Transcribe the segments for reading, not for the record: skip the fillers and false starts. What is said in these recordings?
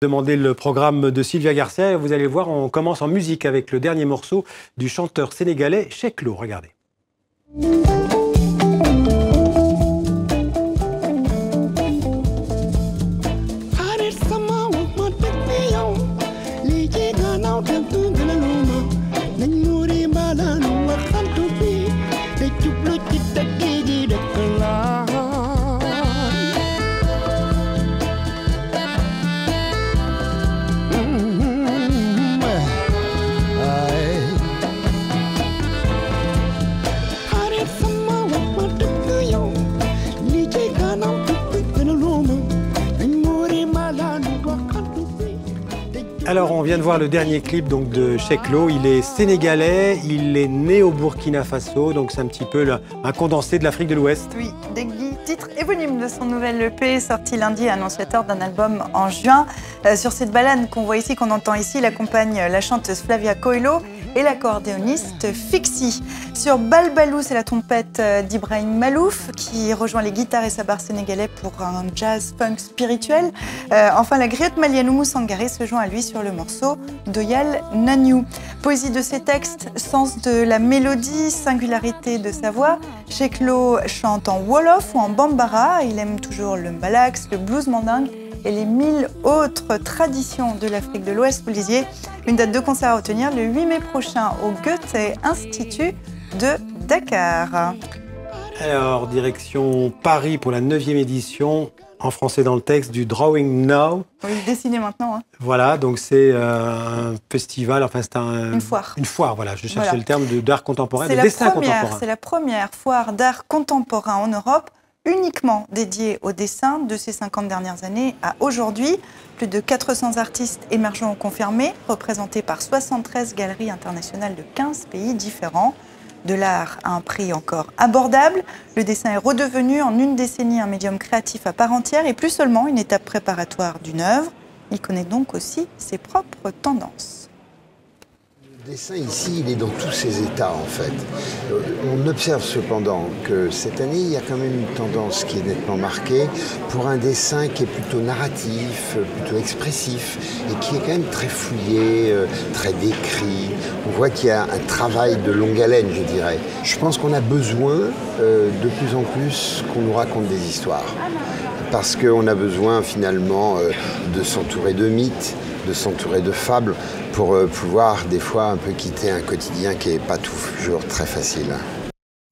Demandez le programme de Sylvia Garcia. Vous allez voir, on commence en musique avec le dernier morceau du chanteur sénégalais Cheikh Lo. Regardez. Alors, on vient de voir le dernier clip donc, de Cheikh Lo. Il est sénégalais, il est né au Burkina Faso, donc c'est un petit peu un condensé de l'Afrique de l'Ouest. Oui, Degui, titre éponyme de son nouvel EP, sorti lundi, annonciateur d'un album en juin. Sur cette balade qu'on voit ici, qu'on entend ici, il accompagne la chanteuse Flavia Coelho et l'accordéoniste Fixi. Sur Balbalou, c'est la trompette d'Ibrahim Malouf qui rejoint les guitares et sa barre sénégalais pour un jazz funk spirituel. Enfin, la griotte malienne Oumou Sangaré se joint à lui sur le morceau Doyal Naniou. Poésie de ses textes, sens de la mélodie, singularité de sa voix. Cheikh Lo chante en wolof ou en bambara. Il aime toujours le mbalax, le blues mandingue et les 1000 autres traditions de l'Afrique de l'Ouest. Vous le disiez, une date de concert à retenir le 8 mai prochain au Goethe Institut de Dakar. Alors, direction Paris pour la 9e édition, en français dans le texte, du Drawing Now. Oui, dessiner maintenant. Hein. Voilà, donc c'est un festival, enfin c'est une foire. Une foire, voilà, je cherchais le terme d'art contemporain, de dessin contemporain. C'est la première foire d'art contemporain en Europe, uniquement dédiée au dessin de ces 50 dernières années à aujourd'hui. Plus de 400 artistes émergents ont confirmé, représentés par 73 galeries internationales de 15 pays différents. De l'art à un prix encore abordable, le dessin est redevenu en une décennie un médium créatif à part entière et plus seulement une étape préparatoire d'une œuvre. Il connaît donc aussi ses propres tendances. Le dessin ici, il est dans tous ses états en fait. On observe cependant que cette année, il y a quand même une tendance qui est nettement marquée pour un dessin qui est plutôt narratif, plutôt expressif et qui est quand même très fouillé, très décrit. On voit qu'il y a un travail de longue haleine, je dirais. Je pense qu'on a besoin de plus en plus qu'on nous raconte des histoires. Parce qu'on a besoin finalement de s'entourer de mythes, de s'entourer de fables pour pouvoir des fois un peu quitter un quotidien qui n'est pas toujours très facile.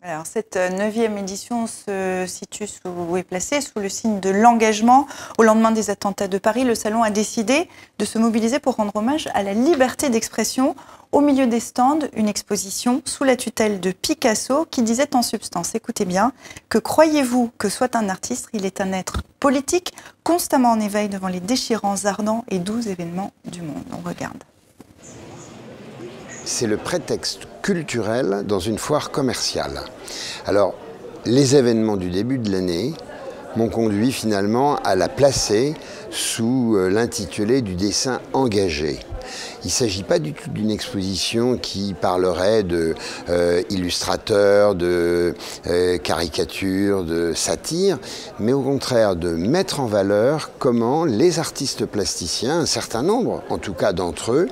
Alors, cette 9e édition se situe est placée sous le signe de l'engagement. Au lendemain des attentats de Paris, le Salon a décidé de se mobiliser pour rendre hommage à la liberté d'expression. Au milieu des stands, une exposition sous la tutelle de Picasso qui disait en substance, écoutez bien, que croyez-vous que soit un artiste, il est un être politique, constamment en éveil devant les déchirants, ardents et doux événements du monde. On regarde. C'est le prétexte culturel dans une foire commerciale. Alors, les événements du début de l'année m'ont conduit finalement à la placer sous l'intitulé du dessin engagé. Il ne s'agit pas du tout d'une exposition qui parlerait d'illustrateurs, de caricatures, de satire, mais au contraire de mettre en valeur comment les artistes plasticiens, un certain nombre en tout cas d'entre eux,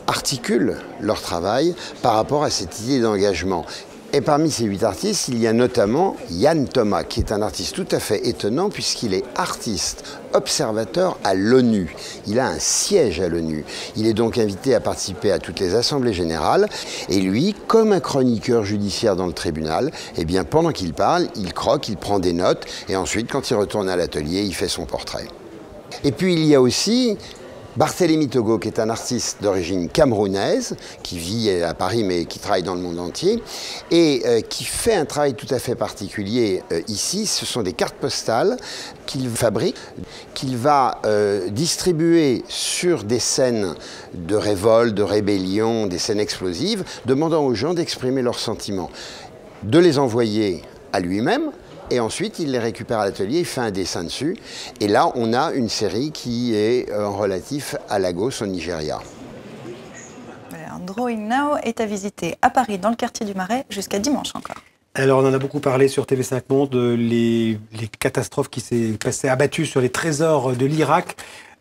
articulent leur travail par rapport à cette idée d'engagement. Et parmi ces 8 artistes, il y a notamment Yann Thomas, qui est un artiste tout à fait étonnant puisqu'il est artiste observateur à l'ONU. Il a un siège à l'ONU. Il est donc invité à participer à toutes les assemblées générales. Et lui, comme un chroniqueur judiciaire dans le tribunal, eh bien, pendant qu'il parle, il croque, il prend des notes. Et ensuite, quand il retourne à l'atelier, il fait son portrait. Et puis, il y a aussi Barthélémy Togo, qui est un artiste d'origine camerounaise, qui vit à Paris mais qui travaille dans le monde entier, et qui fait un travail tout à fait particulier ici. Ce sont des cartes postales qu'il fabrique, qu'il va distribuer sur des scènes de révolte, de rébellion, des scènes explosives, demandant aux gens d'exprimer leurs sentiments, de les envoyer à lui-même. Et ensuite, il les récupère à l'atelier, il fait un dessin dessus. Et là, on a une série qui est en relatif à Lagos, au Nigeria. Voilà, Drawing Now est à visiter à Paris, dans le quartier du Marais, jusqu'à dimanche encore. Alors, on en a beaucoup parlé sur TV5 Monde, les catastrophes qui s'est abattues sur les trésors de l'Irak.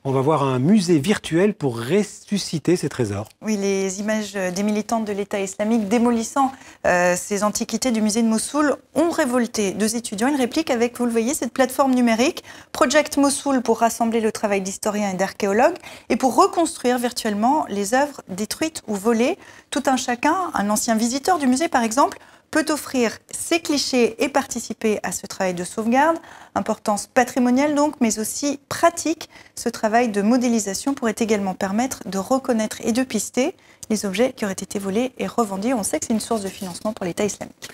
On va voir un musée virtuel pour ressusciter ces trésors. Oui, les images des militantes de l'État islamique démolissant ces antiquités du musée de Mossoul ont révolté 2 étudiants. Ils répliquent avec, vous le voyez, cette plateforme numérique, Project Mossoul, pour rassembler le travail d'historiens et d'archéologues et pour reconstruire virtuellement les œuvres détruites ou volées. Tout un chacun, un ancien visiteur du musée par exemple, peut offrir ses clichés et participer à ce travail de sauvegarde. Importance patrimoniale donc, mais aussi pratique. Ce travail de modélisation pourrait également permettre de reconnaître et de pister les objets qui auraient été volés et revendus. On sait que c'est une source de financement pour l'État islamique.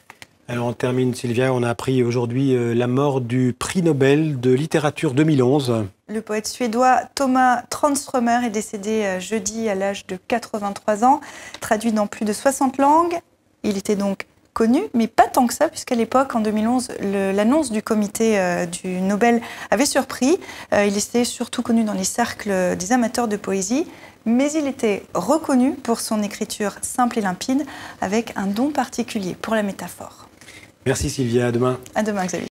Alors on termine, Sylvia, on a appris aujourd'hui la mort du prix Nobel de littérature 2011. Le poète suédois Thomas Tranströmer est décédé jeudi à l'âge de 83 ans, traduit dans plus de 60 langues. Il était donc connu, mais pas tant que ça, puisqu'à l'époque, en 2011, l'annonce du comité du Nobel avait surpris. Il était surtout connu dans les cercles des amateurs de poésie, mais il était reconnu pour son écriture simple et limpide, avec un don particulier pour la métaphore. Merci Sylvia, à demain. À demain, Xavier.